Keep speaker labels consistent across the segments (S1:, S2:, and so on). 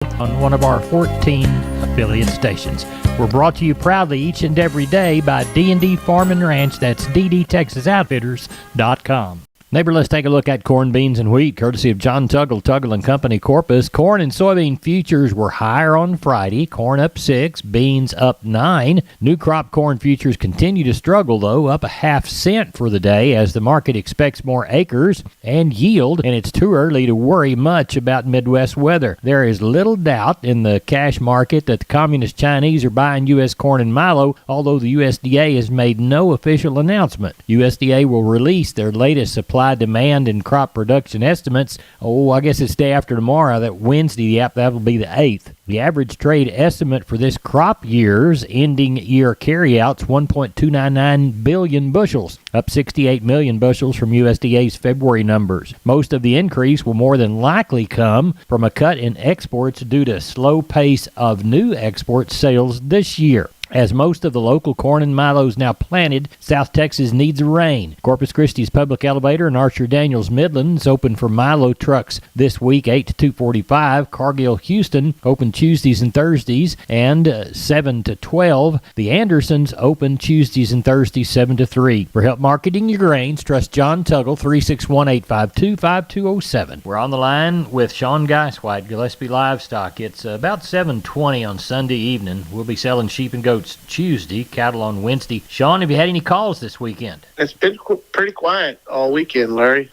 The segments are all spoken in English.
S1: on one of our 14 affiliate stations. We're brought to you proudly each and every day by D&D Farm and Ranch. That's ddtexasoutfitters.com. Neighbor, let's take a look at corn, beans, and wheat, courtesy of John Tuggle & Company, Corpus. Corn and soybean futures were higher on Friday. Corn up 6, beans up 9. New crop corn futures continue to struggle, though, up a half-cent for the day as the market expects more acres and yield, and it's too early to worry much about Midwest weather. There is little doubt in the cash market that the communist Chinese are buying U.S. corn and milo, although the USDA has made no official announcement. USDA will release their latest supply, demand, and crop production estimates. I guess it's day after tomorrow, that Wednesday, that'll be the 8th. The average trade estimate for this crop year's ending year carryouts 1.299 billion bushels, up 68 million bushels from USDA's February numbers. Most of the increase will more than likely come from a cut in exports due to slow pace of new export sales this year. As most of the local corn and milo is now planted, South Texas needs rain. Corpus Christi's Public Elevator and Archer Daniels Midlands open for milo trucks this week, 8 to 2:45. Cargill Houston open Tuesdays and Thursdays, and 7 to 12. The Andersons open Tuesdays and Thursdays, 7 to 3. For help marketing your grains, trust John Tuggle, 361-852-5207. We're on the line with Sean Geiswhite, Gillespie Livestock. It's about 7:20 on Sunday evening. We'll be selling sheep and goats Tuesday, cattle on Wednesday. Sean, have you had any calls this weekend?
S2: It's been pretty quiet all weekend, Larry.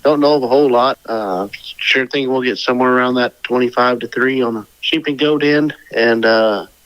S2: Don't know of a whole lot. Sure think we'll get somewhere around that 25 to 3 on the sheep and goat end, and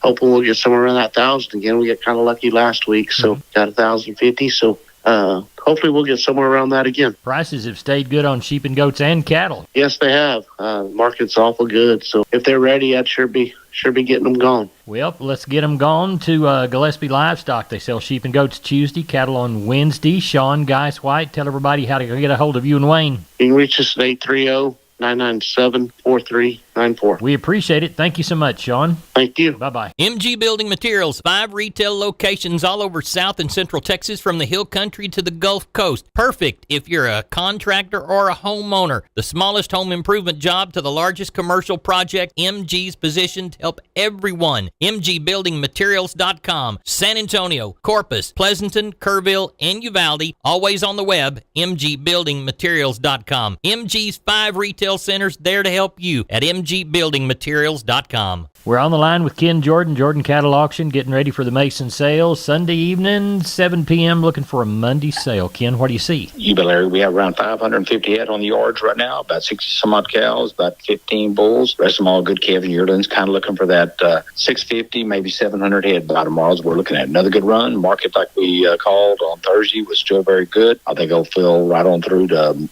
S2: hoping we'll get somewhere around that 1,000 again. We got kind of lucky last week, so got 1,050. So hopefully we'll get somewhere around that again.
S1: Prices have stayed good on sheep and goats and cattle.
S2: Yes, they have. Market's awful good, so if they're ready, I'd sure be getting them gone.
S1: Well, let's get them gone to Gillespie Livestock. They sell sheep and goats Tuesday, cattle on Wednesday. Sean Geiswhite, tell everybody how to get a hold of you and Wayne.
S2: You can reach us at 830-997-4394.
S1: We appreciate it. Thank you so much, Sean.
S2: Thank you.
S1: Bye-bye.
S3: MG Building Materials, 5 retail locations all over South and Central Texas, from the Hill Country to the Gulf Coast. Perfect if you're a contractor or a homeowner. The smallest home improvement job to the largest commercial project, MG's positioned to help everyone. MGBuildingMaterials.com. San Antonio, Corpus, Pleasanton, Kerrville, and Uvalde. Always on the web, MGBuildingMaterials.com. MG's 5 retail centers there to help you at MGBuildingMaterials.com.
S1: We're on the line with Ken Jordan Cattle Auction, getting ready for the Mason sale. Sunday evening, 7 p.m., looking for a Monday sale. Ken, what do you see?
S4: You bet, Larry. We have around 550 head on the yards right now, about 60-some-odd cows, about 15 bulls. Rest of them all good calving yearlings, kind of looking for that 650, maybe 700 head by tomorrow. We're looking at another good run. Market, like we called on Thursday, was still very good. I think it'll fill right on through to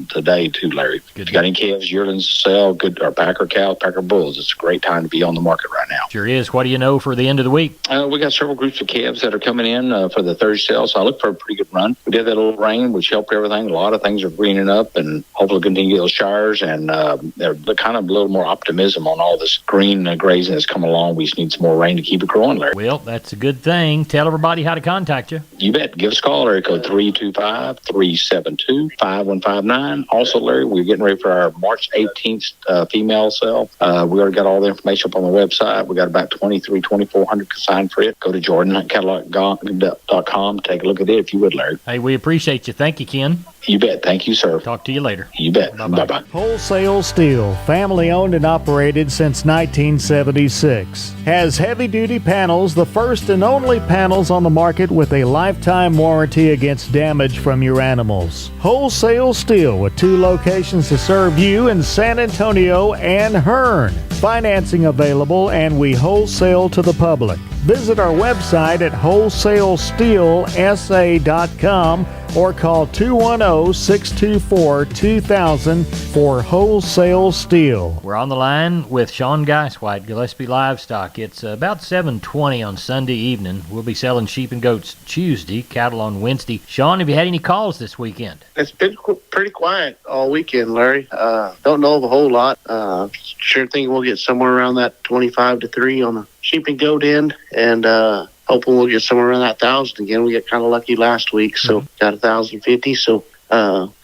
S4: today, too, Larry.
S1: Good.
S4: If you got any calves, yearlings to sell, good, or packer cows, packer bulls, it's a great time to be on the market right now.
S1: Sure is. What do you know for the end of the week?
S4: We got several groups of calves that are coming in for the Thursday sale, so I look for a pretty good run. We did that little rain, which helped everything. A lot of things are greening up, and hopefully continue those showers, and they're kind of a little more optimism on all this green grazing that's coming along. We just need some more rain to keep it growing, Larry.
S1: Well, that's a good thing. Tell everybody how to contact you.
S4: You bet. Give us a call, area code 325-372-5159. Also, Larry, we're getting ready for our March 18th female sale. We already got all the information up on the website. We got about 2,400 consigned for it. Go to jordancatalog.com. Take a look at it if you would, Larry.
S1: Hey, we appreciate you. Thank you, Ken.
S4: You bet. Thank you, sir.
S1: Talk to you later.
S4: You bet.
S1: Bye-bye.
S4: Bye-bye.
S5: Wholesale Steel, family owned and operated since 1976. Has heavy-duty panels, the first and only panels on the market with a lifetime warranty against damage from your animals. Wholesale Steel, with 2 locations to serve you in San Antonio and Hearn. Financing available, and we wholesale to the public. Visit our website at wholesalesteelsa.com or call 210-624-2000 for Wholesale Steel.
S1: We're on the line with Sean Geiswhite, Gillespie Livestock. It's about 7:20 on Sunday evening. We'll be selling sheep and goats Tuesday, cattle on Wednesday. Sean, have you had any calls this weekend?
S2: It's been pretty quiet all weekend, Larry. Don't know of a whole lot. Sure think we'll get somewhere around that 25 to 3 on the sheep and goat end, and hoping we'll get somewhere around that 1,000 again. We got kind of lucky last week, so got 1,050. So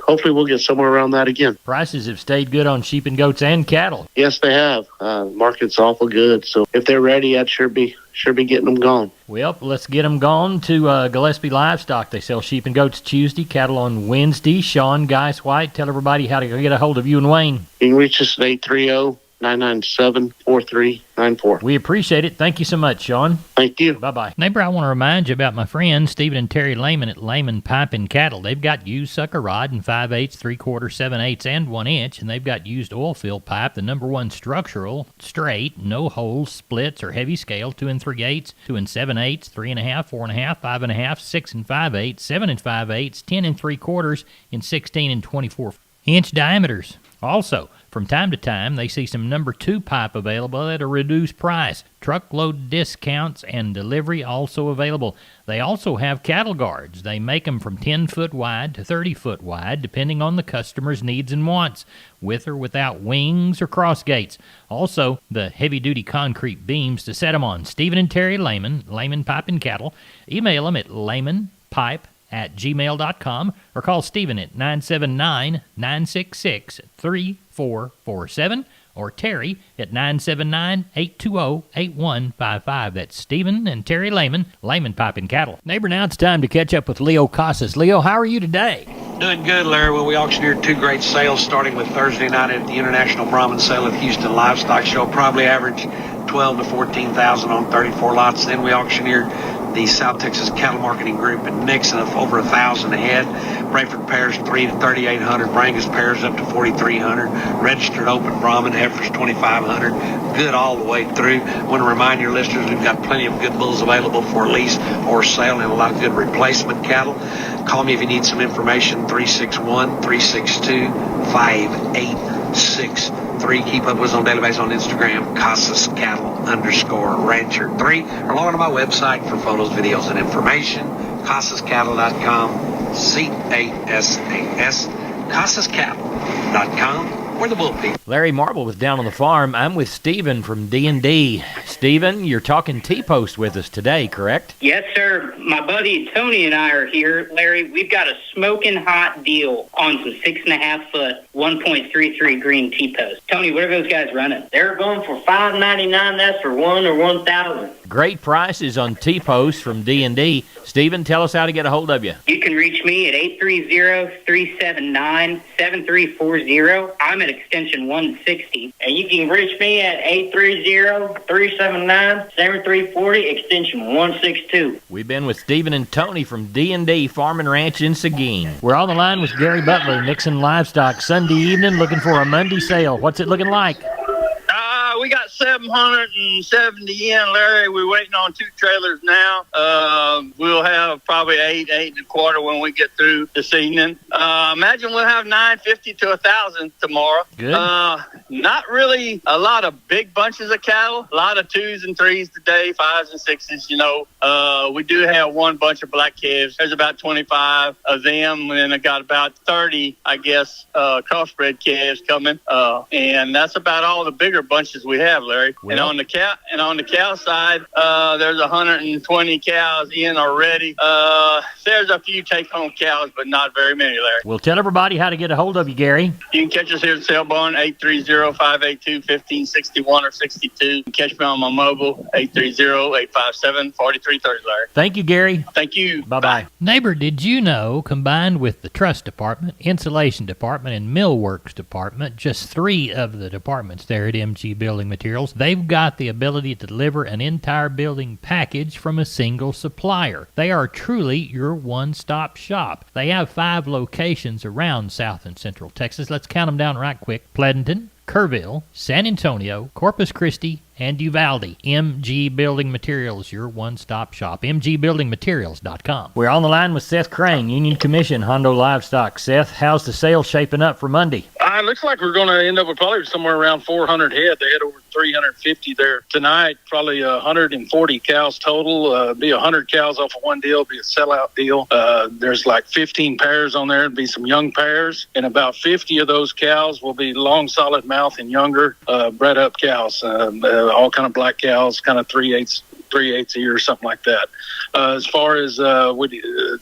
S2: hopefully we'll get somewhere around that again.
S1: Prices have stayed good on sheep and goats and cattle.
S2: Yes, they have. Market's awful good. So if they're ready, I'd sure be getting them gone.
S1: Well, let's get them gone to Gillespie Livestock. They sell sheep and goats Tuesday, cattle on Wednesday. Sean Geis White, tell everybody how to get a hold of you and Wayne.
S2: You can reach us at 830-997-4394.
S1: We appreciate it. Thank you so much, Sean.
S2: Thank you.
S1: Bye-bye. Neighbor, I want to remind you about my friends Stephen and Terry Lehman at Lehman Pipe and Cattle. They've got used sucker rod in 5/8, 3/4, 7/8, and 1 inch, and they've got used oil field pipe, the #1 structural, straight, no holes, splits, or heavy scale, 2 3/8, 2 7/8, 3.5, 4.5, 5.5, 6 5/8, 7 5/8, 10 3/4, and 16 24-inch diameters. Also, from time to time, they see some #2 pipe available at a reduced price. Truckload discounts and delivery also available. They also have cattle guards. They make them from 10 foot wide to 30 foot wide, depending on the customer's needs and wants, with or without wings or cross gates. Also, the heavy-duty concrete beams to set them on. Stephen and Terry Lehman, Lehman Pipe and Cattle. Email them at lehmanpipe@gmail.com or call Stephen at 979-966-3447 or Terry at 979-820-8155. That's Stephen and Terry Lehman, Lehman Pipe and Cattle. Neighbor, now it's time to catch up with Leo Casas. Leo, how are you today?
S6: Doing good, Larry. Well, we auctioneered 2 great sales, starting with Thursday night at the International Brahman Sale at the Houston Livestock Show. Probably average 12 to 14,000 on 34 lots. Then we auctioneered the South Texas Cattle Marketing Group in Nixon of over 1,000 ahead. Brayford pairs 3 to 3,800. Brangus pairs up to 4,300. Registered open Brahman heifers 2,500. Good all the way through. I want to remind your listeners we've got plenty of good bulls available for lease or sale and a lot of good replacement cattle. Call me if you need some information. 361-362-5863. Keep up with us on a daily basis on Instagram, CasasCattle_Rancher3. Or log on to my website for photos, videos, and information. CasasCattle.com. CASAS. CasasCattle.com. We're the bull people.
S1: Larry Marble was down on the farm. I'm with Stephen from D&D. Stephen, you're talking T-post with us today, correct?
S7: Yes, sir. My buddy Tony and I are here. Larry, we've got a smoking hot deal on some 6.5 foot, 1.33 green T-post. Tony, what are those guys running?
S8: They're going for $5.99. That's for 1 or 1,000.
S1: Great prices on T-post from D&D. Stephen, tell us how to get a hold of you.
S7: You can reach me at 830-379-7340. I'm at extension 160.
S8: And you can reach me at 830-379-7340, extension 162.
S1: We've been with Stephen and Tony from D&D Farm and Ranch in Seguin. We're on the line with Gary Butler, Nixon Livestock, Sunday evening, looking for a Monday sale. What's it looking like?
S9: We got 770 in, Larry. We're waiting on 2 trailers now. We'll have probably 8 1/4 when we get through this evening. Imagine we'll have 950 to 1,000 tomorrow.
S1: Good.
S9: Not really a lot of big bunches of cattle. A lot of 2s and 3s today, 5s and 6s. You know, we do have 1 bunch of black calves. There's about 25 of them, and I got about 30, I guess, crossbred calves coming. And that's about all the bigger bunches we have, Larry.
S1: Well,
S9: and on the cow side, there's 120 cows in already. There's a few take-home cows, but not very many, Larry.
S1: Well, tell everybody how to get a hold of you, Gary.
S9: You can catch us here at Sale Barn, 830-582-1561 or 62. You can catch me on my mobile, 830-857-4330, Larry.
S1: Thank you, Gary.
S9: Thank you.
S1: Bye-bye. Neighbor, did you know, combined with the truss department, insulation department, and millworks department, just 3 of the departments there at MG Building Materials, they've got the ability to deliver an entire building package from a single supplier. They are truly your one-stop shop. They have 5 locations around South and Central Texas. Let's count them down right quick. Pleasanton, Kerrville, San Antonio, Corpus Christi, and Uvalde. MG Building Materials, your one-stop shop. MGBuildingMaterials.com. We're on the line with Seth Crane, Union Commission, Hondo Livestock. Seth, how's the sale shaping up for Monday?
S9: It looks like we're going to end up with probably somewhere around 400 head. They had over 350 there tonight, probably 140 cows total. Be 100 cows off of one deal, be a sellout deal. There's like 15 pairs on there. It'd be some young pairs, and about 50 of those cows will be long, solid mouth and younger bred up cows. All kind of black cows, kind of 3/8 a year or something like that. As far as the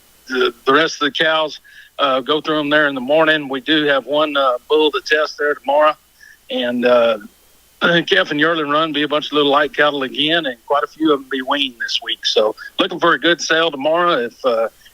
S9: rest of the cows, go through them there in the morning. We do have one bull to test there tomorrow. And calf and yearling run be a bunch of little light cattle again, and quite a few of them be weaned this week. So looking for a good sale tomorrow. If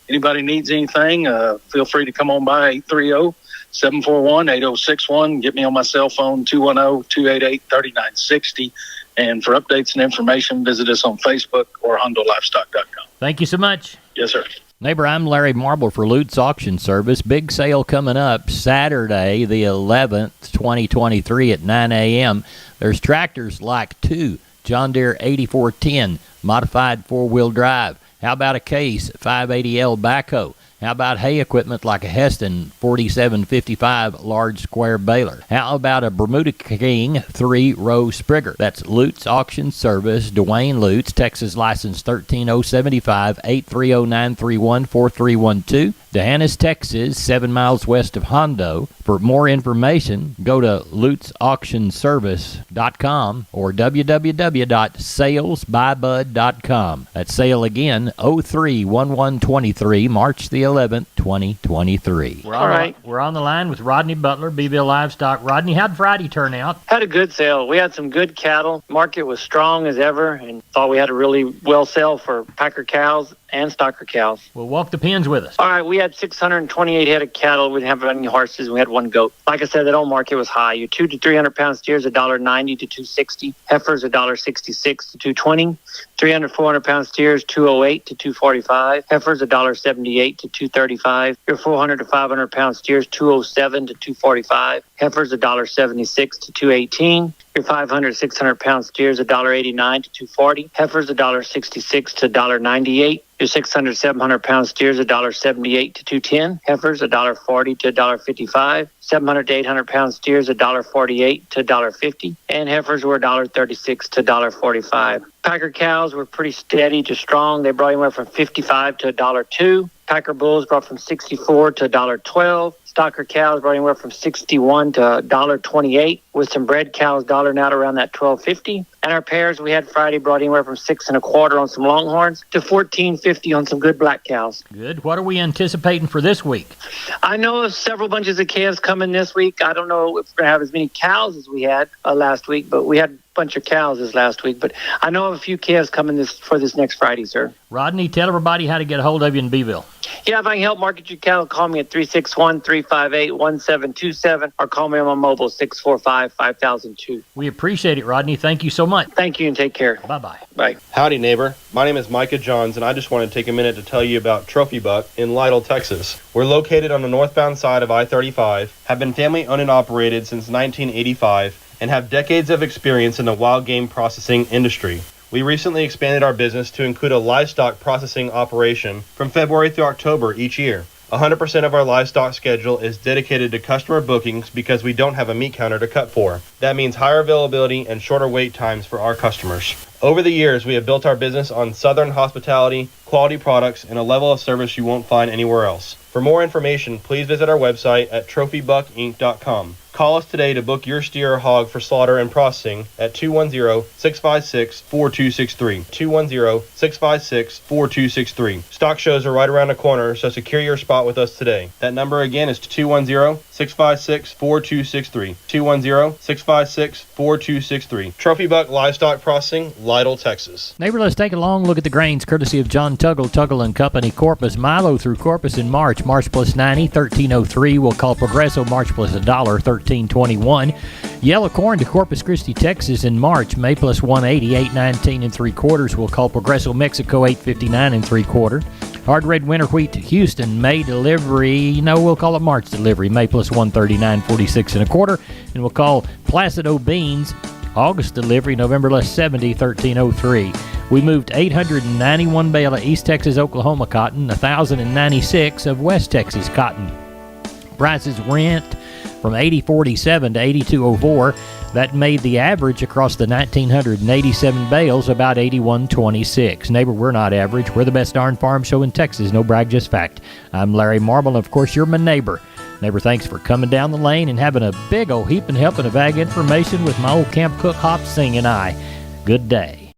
S9: anybody needs anything, feel free to come on by 830-741-8061. Get me on my cell phone, 210-288-3960. And for updates and information, visit us on Facebook or HondoLivestock.com.
S1: Thank you so much.
S9: Yes, sir.
S1: Neighbor, I'm Larry Marble for Lutz Auction Service. Big sale coming up Saturday, the 11th, 2023 at 9 a.m. There's tractors like 2 John Deere 8410 modified four-wheel drive. How about a Case 580L backhoe? How about hay equipment like a Heston 4755 large square baler? How about a Bermuda King 3-row Sprigger? That's Lutz Auction Service, Dwayne Lutz, Texas license 13075, 830-931-4312, D'Hanis, Texas, 7 miles west of Hondo. For more information, go to lutzauctionservice.com or www.salesbybud.com. That's sale again, 03-1123, March the 11th, 2023. We're on the line with Rodney Butler, Beeville Livestock. Rodney, how'd Friday turn out?
S8: Had a good sale. We had some good cattle. Market was strong as ever, and thought we had a really well sale for packer cows and stocker cows.
S1: Well, walk the pens with us.
S8: All right, we had 628 head of cattle. We didn't have any horses. We had one goat. Like I said, that old market was high. Your 200 to 300 pound steers, $1.90 to $2.60. Heifers, $1.66 to $2.20. 300, 400 pound steers, $2.08 to $2.45. Heifers, $1.78 to $2.35. Your 400 to 500 pound steers, $2.07 to $2.45. Heifers, $1.76 to $2.18. Your 500, 600 pound steers, $1.89 to $2.40. Heifers, $1.66 to $1.98. Your 600, 700 pound steers, $1.78 to $2.10. Heifers, $1.40 to $1.55. 700 to 800 pound steers, $1.48 to $1.50. And heifers were $1.36 to $1.45. Packer cows were pretty steady to strong. They brought anywhere from $55 to $1.02. Packer bulls brought from $64 to $1.12. Stocker cows brought anywhere from $61 to $1.28, with some bred cows dollaring out around that $12.50. And our pairs we had Friday brought anywhere from $6 1/4 on some Longhorns to $14.50 on some good black cows.
S1: Good. What are we anticipating for this week?
S8: I know of several bunches of calves coming this week. I don't know if we're going to have as many cows as we had last week, but we had a bunch of cows this last week. But I know of a few calves coming for this next Friday, sir.
S1: Rodney, tell everybody how to get a hold of you in Beeville.
S8: Yeah, if I can help market your cattle, call me at 361-358-1727 or call me on my mobile 645-5002.
S1: We appreciate it, Rodney. Thank you so much.
S8: Thank you and take care.
S1: Bye-bye.
S8: Bye.
S10: Howdy, neighbor. My name is Micah Johns, and I just want to take a minute to tell you about Trophy Buck in Lytle, Texas. We're located on the northbound side of I-35, have been family-owned and operated since 1985, and have decades of experience in the wild game processing industry. We recently expanded our business to include a livestock processing operation from February through October each year. 100% of our livestock schedule is dedicated to customer bookings because we don't have a meat counter to cut for. That means higher availability and shorter wait times for our customers. Over the years, we have built our business on Southern hospitality, quality products, and a level of service you won't find anywhere else. For more information, please visit our website at trophybuckinc.com. Call us today to book your steer or hog for slaughter and processing at 210-656-4263. 210-656-4263. Stock shows are right around the corner, so secure your spot with us today. That number again is 210-656-4263. 210-656-4263. Trophy Buck Livestock Processing, Lytle, Texas.
S1: Neighbor, let's take a long look at the grains courtesy of John Tuggle and Company, Corpus. Milo through Corpus in March. March plus 90, 1303. We'll call Progresso March plus $1, 1321. Yellow corn to Corpus Christi, Texas in March. May plus 180, 819 3/4. We'll call Progresso Mexico 859 3/4. Hard red winter wheat to Houston, May delivery. No, we'll call it March delivery. May plus 139, 46 1/4. And we'll call Placido beans August delivery, November less 70, 1303. We moved 891 bale of East Texas, Oklahoma cotton, 1,096 of West Texas cotton. Prices went from 80.47 to 82.04. That made the average across the 1,987 bales about 81.26. Neighbor, we're not average. We're the best darn farm show in Texas. No brag, just fact. I'm Larry Marble, and of course, you're my neighbor. Neighbor, thanks for coming down the lane and having a big old heaping helping of ag information with my old camp cook Hop Sing and I. Good day.